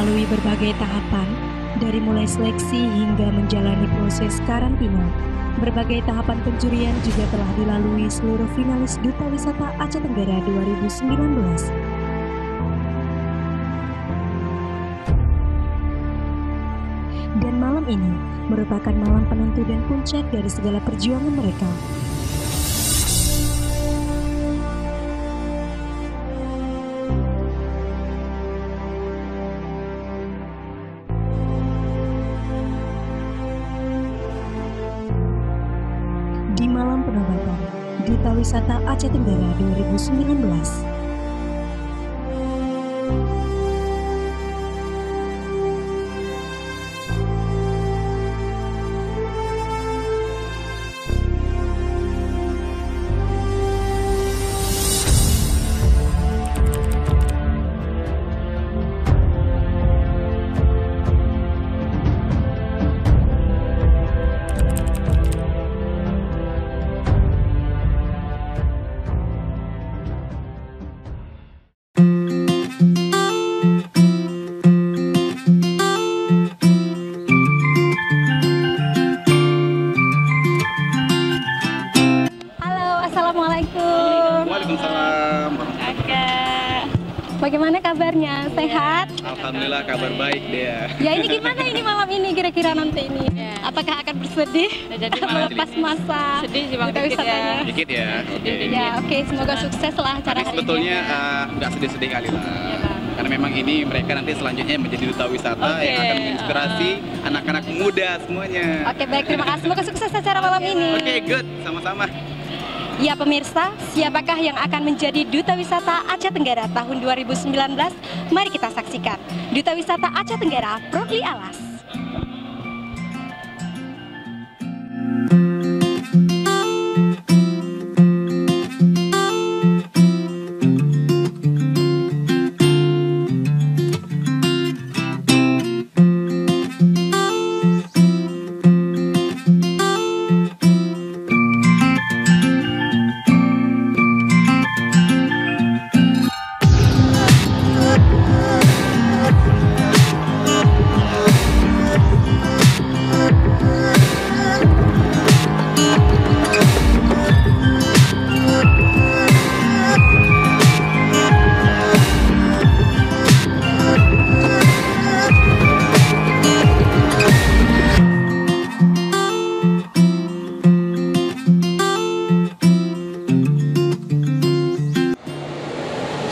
melalui berbagai tahapan, dari mulai seleksi hingga menjalani proses karantina. Berbagai tahapan penjurian juga telah dilalui seluruh finalis Duta Wisata Aceh Tenggara 2019. Dan malam ini merupakan malam penentu dan puncak dari segala perjuangan mereka. Di malam penobatan Duta Wisata Aceh Tenggara 2019. Waalaikumsalam. Kakak, bagaimana kabarnya? Sehat? Alhamdulillah kabar baik dia. Ya ini gimana ini malam ini kira-kira nanti ini? Ya. Apakah akan bersedih Jadi melepas masa sedih sih Bang, duta dikit wisatanya? ya. Dikit ya. Oke. Ya oke, semoga sukses lah acara Tapi hari sebetulnya ini. nggak sedih-sedih kali lah. Iya, Bang. Karena memang ini mereka nanti selanjutnya menjadi duta wisata Oke. yang akan menginspirasi anak-anak muda semuanya. Oke baik, terima kasih. Semoga sukses acara malam ini. Oke, good. Sama-sama. Ya pemirsa, siapakah yang akan menjadi Duta Wisata Aceh Tenggara tahun 2019? Mari kita saksikan. Duta Wisata Aceh Tenggara, Brokli Alas.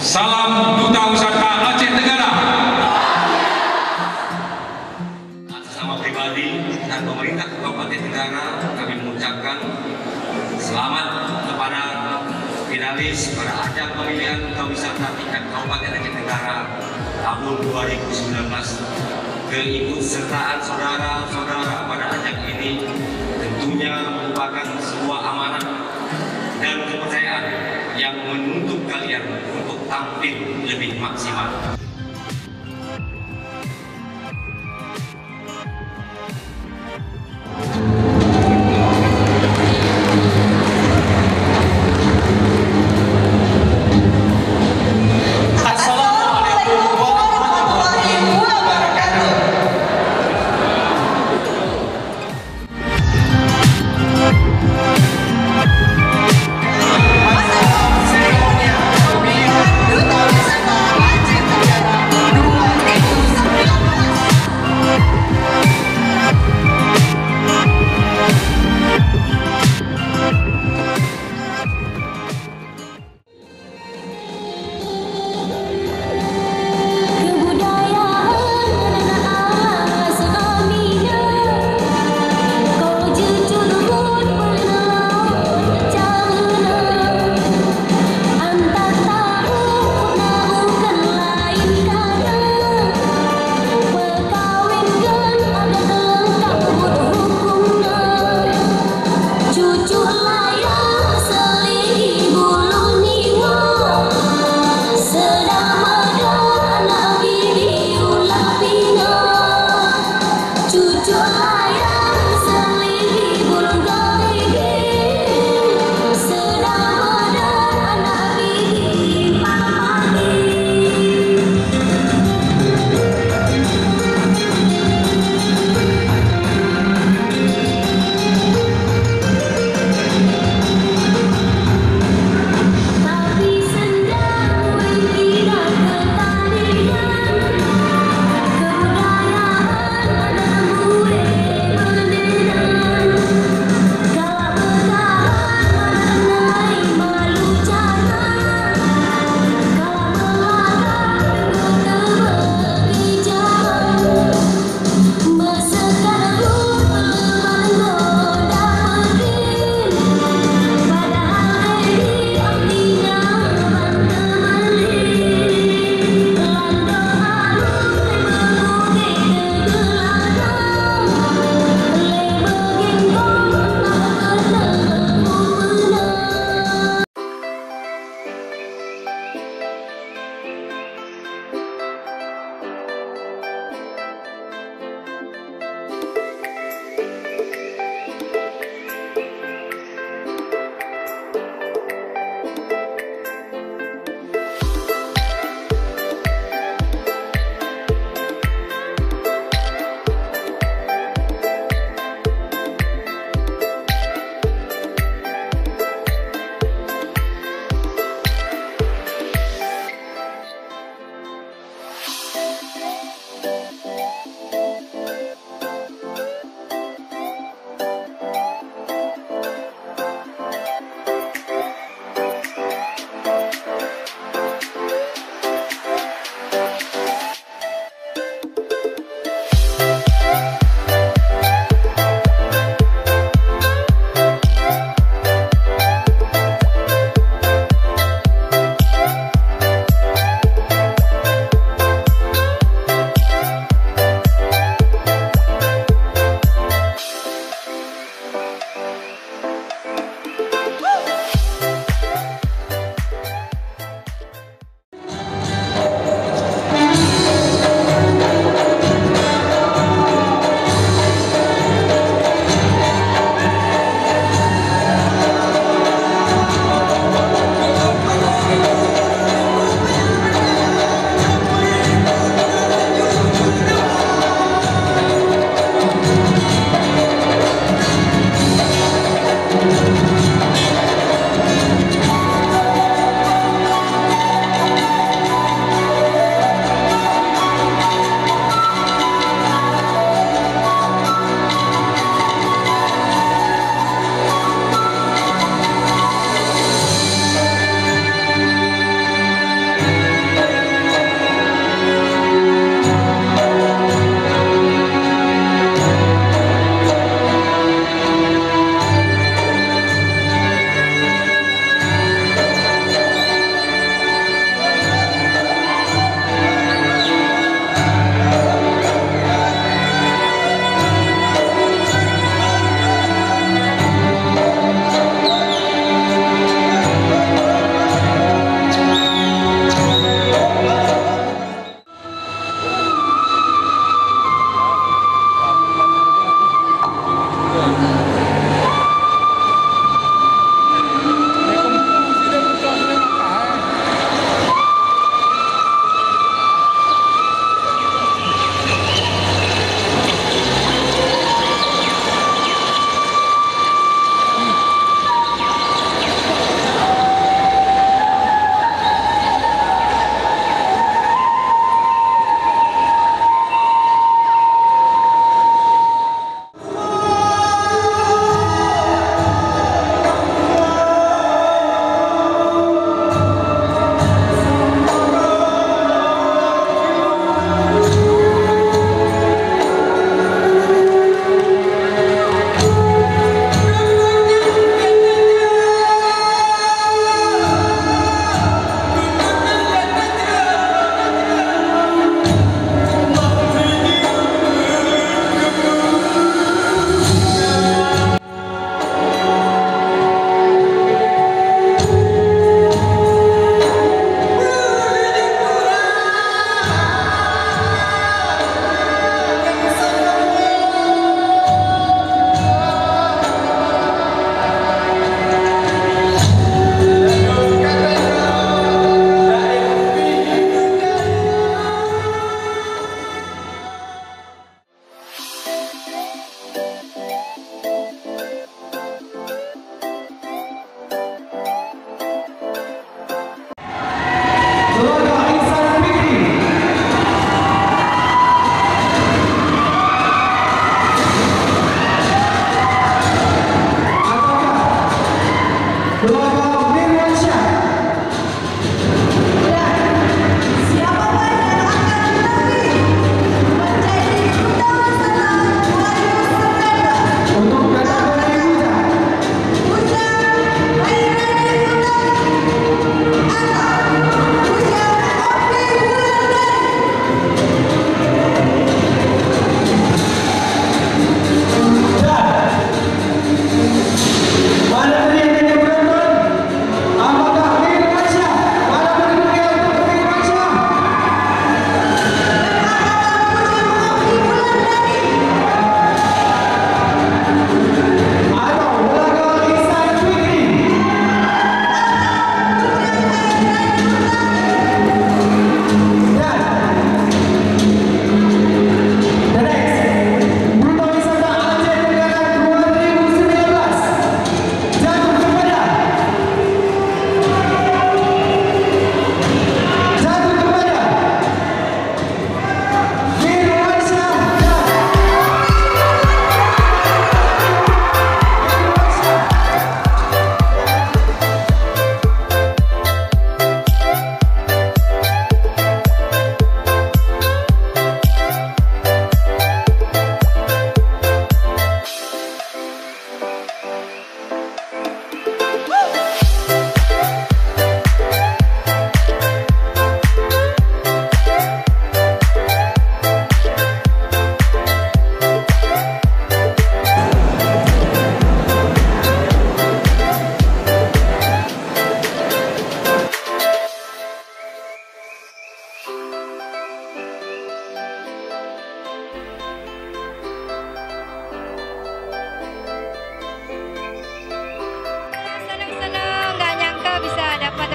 Salam Duta Wisata Aceh Tenggara. Atas nama pribadi dan pemerintah Kabupaten Tenggara, kami mengucapkan selamat kepada finalis pada ajang pemilihan Duta Wisata tingkat Kabupaten Aceh Tenggara tahun 2019. Keikutsertaan saudara-saudara pada ajang ini tentunya merupakan sebuah amanah dan kepercayaan yang menuntut kalian untuk tampil lebih maksimal.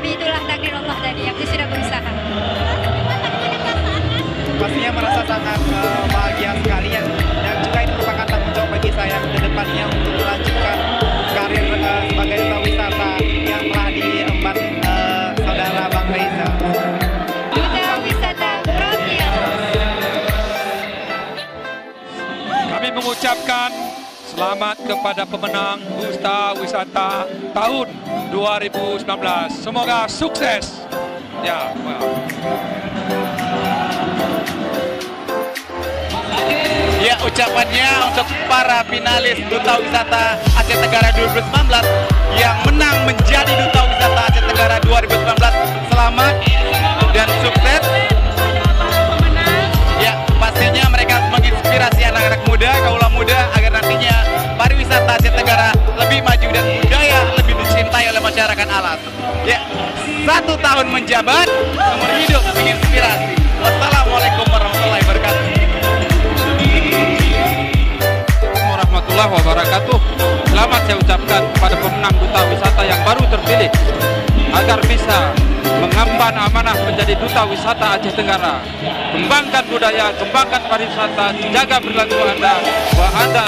tapi itulah takdir Allah tadi, aku sudah berusaha. Pastinya merasa sangat bahagia sekali dan juga ini merupakan tanggung jawab bagi saya ke depannya untuk melanjutkan karir sebagai duta wisata yang telah diemban saudara Bang Reza. Duta Wisata Profil. Kami mengucapkan selamat kepada pemenang Duta Wisata tahun 2019. Semoga sukses. Ya, Ya, ucapannya untuk para finalis Duta Wisata Aceh Tenggara 2019 yang menang menjadi Duta Wisata Aceh Tenggara 2019. Selamat dan sukses. Ya, pastinya mereka menginspirasi anak-anak muda, kaula muda agar nantinya pariwisata Aceh Tenggara lebih maju dan budaya lebih dicintai oleh masyarakat alas. Ya, 1 tahun menjabat, umur hidup menginspirasi. Wassalamualaikum warahmatullahi wabarakatuh. warahmatullahi wabarakatuh. Selamat saya ucapkan kepada pemenang Duta Wisata yang baru terpilih agar bisa mengemban amanah menjadi Duta Wisata Aceh Tenggara. Kembangkan budaya, kembangkan pariwisata, jaga perilaku Anda bahwa Anda